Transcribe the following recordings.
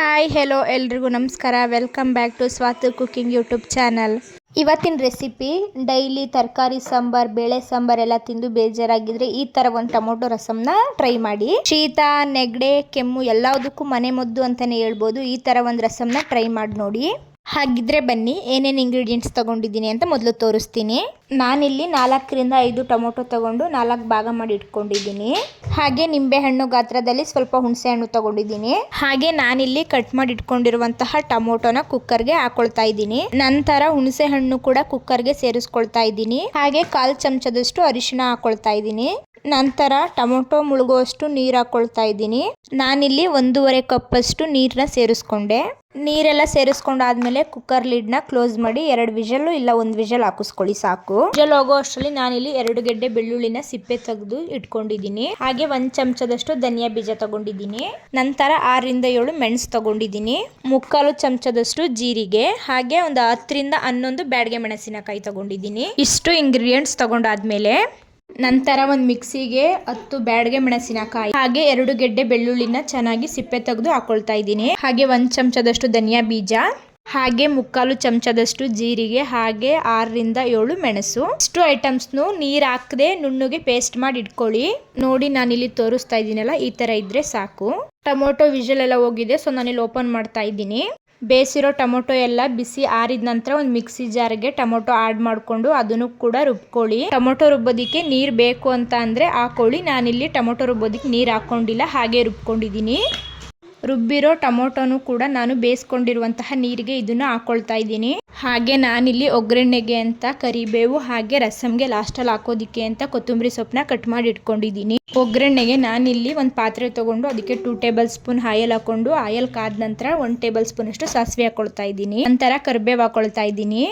Hi hello ಎಲ್ರಿಗೂ ನಮಸ್ಕಾರ. Welcome back to Swathi cooking YouTube channel. ಇವತ್ತಿನ ರೆಸಿಪಿ ಡೈಲಿ ತರಕಾರಿ ಸಾಂಬಾರ್, ಬೇಳೆ ಸಾಂಬಾರ್ ಎಲ್ಲ ತಿಂದು ಬೇಜಾರಾಗಿದ್ರೆ ಈ ಥರ ಒಂದು ಟೊಮೊಟೊ ರಸಮ್ನ ಟ್ರೈ ಮಾಡಿ. ಶೀತ, ನೆಗಡೆ, ಕೆಮ್ಮು ಎಲ್ಲದಕ್ಕೂ ಮನೆ ಮದ್ದು ಅಂತಲೇ ಹೇಳ್ಬೋದು. ಈ ಥರ ಒಂದು ರಸಮ್ನ ಟ್ರೈ ಮಾಡಿ ನೋಡಿ. ಹಾಗಿದ್ರೆ ಬನ್ನಿ ಏನೇನು ಇಂಗ್ರೀಡಿಯೆಂಟ್ಸ್ ತೊಗೊಂಡಿದ್ದೀನಿ ಅಂತ ಮೊದಲು ತೋರಿಸ್ತೀನಿ. ನಾನಿಲ್ಲಿ 4ರಿಂದ 5 ಟೊಮೊಟೊ ತೊಗೊಂಡು 4 ಭಾಗ ಮಾಡಿ ಇಟ್ಕೊಂಡಿದ್ದೀನಿ. ಹಾಗೆ ನಿಂಬೆಹಣ್ಣು ಗಾತ್ರದಲ್ಲಿ ಸ್ವಲ್ಪ ಹುಣಸೆ ಹಣ್ಣು ತೊಗೊಂಡಿದ್ದೀನಿ. ಹಾಗೆ ನಾನಿಲ್ಲಿ ಕಟ್ ಮಾಡಿ ಇಟ್ಕೊಂಡಿರುವಂತಹ ಟೊಮೊಟೊನ ಕುಕ್ಕರ್ಗೆ ಹಾಕೊಳ್ತಾ ಇದ್ದೀನಿ. ನಂತರ ಹುಣಸೆ ಹಣ್ಣು ಕೂಡ ಕುಕ್ಕರ್ಗೆ ಸೇರಿಸ್ಕೊಳ್ತಾ ಇದ್ದೀನಿ. ಹಾಗೆ 1/4 ಚಮಚದಷ್ಟು ಅರಿಶಿಣ ಹಾಕೊಳ್ತಾ ಇದ್ದೀನಿ. ನಂತರ ಟೊಮೊಟೊ ಮುಳುಗುವಷ್ಟು ನೀರು ಹಾಕೊಳ್ತಾ ಇದ್ದೀನಿ. ನಾನಿಲ್ಲಿ 1.5 ಕಪ್ಪಷ್ಟು ನೀರನ್ನ ಸೇರಿಸ್ಕೊಂಡೆ. ನೀರೆಲ್ಲ ಸೇರಿಸ್ಕೊಂಡಾದ್ಮೇಲೆ ಕುಕ್ಕರ್ ಲಿಡ್ನ ಕ್ಲೋಸ್ ಮಾಡಿ 2 ವಿಷಲ್ ಇಲ್ಲ 1 ವಿಷಲ್ ಹಾಕಿಸ್ಕೊಳ್ಳಿ ಸಾಕು. ವಿಷಲ್ ಹೋಗೋ ಅಷ್ಟರಲ್ಲಿ ನಾನಿಲ್ಲಿ 2 ಗೆಡ್ಡೆ ಬೆಳ್ಳುಳ್ಳಿನ ಸಿಪ್ಪೆ ತೆಗೆದು ಇಟ್ಕೊಂಡಿದ್ದೀನಿ. ಹಾಗೆ 1 ಚಮಚದಷ್ಟು ಧನಿಯಾ ಬೀಜ ತಗೊಂಡಿದ್ದೀನಿ. ನಂತರ 6ರಿಂದ 7 ಮೆಣಸು ತಗೊಂಡಿದ್ದೀನಿ. 3/4 ಚಮಚದಷ್ಟು ಜೀರಿಗೆ, ಹಾಗೆ ಒಂದು 10ರಿಂದ 11 ಬ್ಯಾಡಗೆ ಮೆಣಸಿನಕಾಯಿ ತಗೊಂಡಿದ್ದೀನಿ. ಇಷ್ಟು ಇಂಗ್ರೀಡಿಯೆಂಟ್ಸ್ ತಗೊಂಡಾದ್ಮೇಲೆ ನಂತರ ಒಂದು ಮಿಕ್ಸಿಗೆ 10 ಬ್ಯಾಡಗೆ ಮೆಣಸಿನಕಾಯಿ, ಹಾಗೆ 2 ಗೆಡ್ಡೆ ಬೆಳ್ಳುಳ್ಳಿನ ಚೆನ್ನಾಗಿ ಸಿಪ್ಪೆ ತೆಗೆದು ಹಾಕೊಳ್ತಾ ಇದ್ದೀನಿ. ಹಾಗೆ 1 ಚಮಚದಷ್ಟು ಧನಿಯಾ ಬೀಜ, ಹಾಗೆ 3/4 ಚಮಚದಷ್ಟು ಜೀರಿಗೆ, ಹಾಗೆ 6ರಿಂದ 7 ಮೆಣಸು. ಇಷ್ಟು ಐಟಮ್ಸ್ನು ನೀರು ಹಾಕದೆ ನುಣ್ಣಗೆ ಪೇಸ್ಟ್ ಮಾಡಿ ಇಟ್ಕೊಳ್ಳಿ. ನೋಡಿ ನಾನಿಲ್ಲಿ ತೋರಿಸ್ತಾ ಇದ್ದೀನಲ್ಲ, ಈ ಥರ ಇದ್ರೆ ಸಾಕು. ಟೊಮೊಟೊ ವಿಷಲ್ ಎಲ್ಲ ಹೋಗಿದೆ, ಸೊ ನಾನಿಲ್ಲಿ ಓಪನ್ ಮಾಡ್ತಾ ಇದ್ದೀನಿ. ಬೇಯಿಸಿರೋ ಟೊಮೊಟೊ ಎಲ್ಲ ಬಿಸಿ ಆರಿದ ನಂತರ ಒಂದು ಮಿಕ್ಸಿ ಜಾರ್ಗೆ ಟೊಮೊಟೊ ಆಡ್ ಮಾಡಿಕೊಂಡು ಅದನ್ನು ಕೂಡ ರುಬ್ಕೊಳ್ಳಿ. ಟೊಮೊಟೊ ರುಬ್ಬೋದಕ್ಕೆ ನೀರು ಬೇಕು ಅಂತ ಅಂದರೆ ಹಾಕೊಳ್ಳಿ. ನಾನಿಲ್ಲಿ ಟೊಮೊಟೊ ರುಬ್ಬೋದಕ್ಕೆ ನೀರು ಹಾಕ್ಕೊಂಡಿಲ್ಲ, ಹಾಗೆ ರುಬ್ಕೊಂಡಿದ್ದೀನಿ. ರುಬ್ಬಿರೋ ಟೊಮೊಟೊನು ಕೂಡ ನಾನು ಬೇಯಿಸ್ಕೊಂಡಿರುವಂತಹ ನೀರಿಗೆ ಇದನ್ನು ಹಾಕೊಳ್ತಾ ಇದ್ದೀನಿ. ಹಾಗೆ ನಾನಿಲ್ಲಿ ಒಗ್ಗರಣೆಗೆ ಅಂತ ಕರಿಬೇವು, ಹಾಗೆ ರಸಮ್ಗೆ ಲಾಸ್ಟಲ್ಲಿ ಹಾಕೋದಿಕ್ಕೆ ಅಂತ ಕೊತ್ತಂಬರಿ ಸೊಪ್ಪನ್ನ ಕಟ್ ಮಾಡಿ ಇಟ್ಕೊಂಡಿದ್ದೀನಿ. ಒಗ್ಗರಣೆಗೆ ನಾನಿಲ್ಲಿ ಒಂದು ಪಾತ್ರೆ ತೊಗೊಂಡು ಅದಕ್ಕೆ 2 ಟೇಬಲ್ ಸ್ಪೂನ್ ಆಯಿಲ್ ಹಾಕೊಂಡು, ಆಯಿಲ್ ಕಾದ ನಂತರ 1 ಟೇಬಲ್ ಸ್ಪೂನ್ ಅಷ್ಟು ಸಾಸಿವೆ ಹಾಕೊಳ್ತಾ ಇದ್ದೀನಿ. ನಂತರ ಕರಿಬೇವು ಹಾಕೊಳ್ತಾ ಇದ್ದೀನಿ.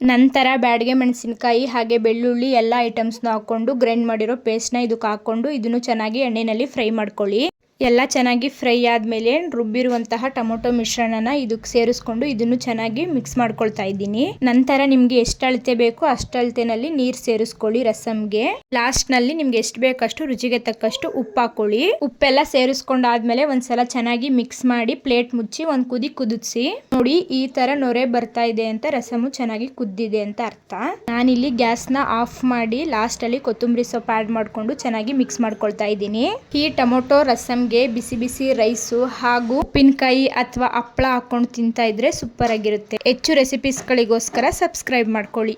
ನಂತರ ಬ್ಯಾಡಗೆ ಮೆಣಸಿನಕಾಯಿ, ಹಾಗೆ ಬೆಳ್ಳುಳ್ಳಿ ಎಲ್ಲ ಐಟಮ್ಸ್ನ ಹಾಕೊಂಡು ಗ್ರೈಂಡ್ ಮಾಡಿರೋ ಪೇಸ್ಟ್ನ ಇದಕ್ಕೆ ಹಾಕೊಂಡು ಇದನ್ನು ಚೆನ್ನಾಗಿ ಎಣ್ಣೆಯಲ್ಲಿ ಫ್ರೈ ಮಾಡ್ಕೊಳ್ಳಿ. ಎಲ್ಲ ಚೆನ್ನಾಗಿ ಫ್ರೈ ಆದಮೇಲೆ ರುಬ್ಬಿರುವಂತಹ ಟೊಮೊಟೊ ಮಿಶ್ರಣನ ಇದಕ್ಕೆ ಸೇರಿಸ್ಕೊಂಡು ಇದನ್ನು ಚೆನ್ನಾಗಿ ಮಿಕ್ಸ್ ಮಾಡ್ಕೊಳ್ತಾ ಇದ್ದೀನಿ. ನಂತರ ನಿಮಗೆ ಎಷ್ಟು ಅಳತೆ ಬೇಕು ಅಷ್ಟು ಅಳತೆನಲ್ಲಿ ನೀರು ಸೇರಿಸ್ಕೊಳ್ಳಿ ರಸಮ್ಗೆ. ಲಾಸ್ಟ್ನಲ್ಲಿ ನಿಮ್ಗೆ ಎಷ್ಟು ಬೇಕಷ್ಟು ರುಚಿಗೆ ತಕ್ಕಷ್ಟು ಉಪ್ಪು ಹಾಕೊಳ್ಳಿ. ಉಪ್ಪೆಲ್ಲ ಸೇರಿಸ್ಕೊಂಡಾದ್ಮೇಲೆ ಒಂದ್ಸಲ ಚೆನ್ನಾಗಿ ಮಿಕ್ಸ್ ಮಾಡಿ ಪ್ಲೇಟ್ ಮುಚ್ಚಿ ಒಂದು ಕುದಿ ಕುದಿಸಿ. ನೋಡಿ ಈ ತರ ನೊರೆ ಬರ್ತಾ ಇದೆ ಅಂತ ರಸಮು ಚೆನ್ನಾಗಿ ಕುದ್ದಿದೆ ಅಂತ ಅರ್ಥ. ನಾನಿಲ್ಲಿ ಗ್ಯಾಸ್ನ ಆಫ್ ಮಾಡಿ ಲಾಸ್ಟಲ್ಲಿ ಕೊತ್ತಂಬರಿ ಸೊಪ್ಪು ಆಡ್ ಮಾಡಿಕೊಂಡು ಚೆನ್ನಾಗಿ ಮಿಕ್ಸ್ ಮಾಡ್ಕೊಳ್ತಾ ಇದ್ದೀನಿ. ಈ ಟೊಮೊಟೊ ರಸಮ್ ಬಿಸಿ ಬಿಸಿ ರೈಸು ಹಾಗೂ ಉಪ್ಪಿನಕಾಯಿ ಅಥವಾ ಹಪ್ಪಳ ಹಾಕೊಂಡು ತಿಂತಾ ಇದ್ರೆ ಸೂಪರ್ ಆಗಿರುತ್ತೆ. ಹೆಚ್ಚು ರೆಸಿಪೀಸ್ಗಳಿಗೋಸ್ಕರ ಸಬ್ಸ್ಕ್ರೈಬ್ ಮಾಡ್ಕೊಳ್ಳಿ.